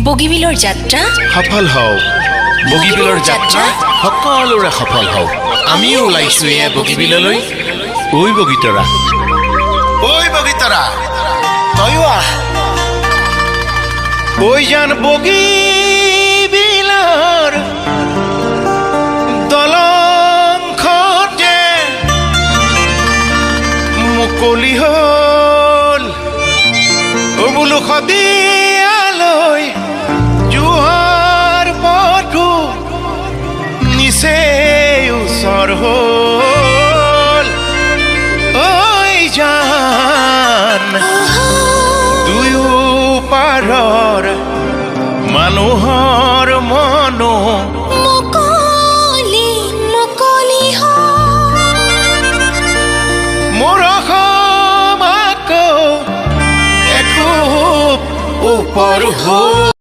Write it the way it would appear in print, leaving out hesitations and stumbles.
বগীবিলৰ যাত্ৰা সফল হওক বগীবিলৰ যাত্ৰা সকলোৰে সফল হওক আমিও ওলাইছো এয়া বগীবিললৈ ঐ বগীতৰা তয়ো আহ ঐ জান বগীবিলৰ দলংখন যে মুকলি হ'ল বোলো সদিয়ালৈ জোহাৰ পথো নিচে ওচৰ হ'ল ঐ জান দুয়ো পাৰৰ মানুহৰ মনো মুকলি মুকলি মোৰ অসম আকৌ একো ওপৰ হ'ল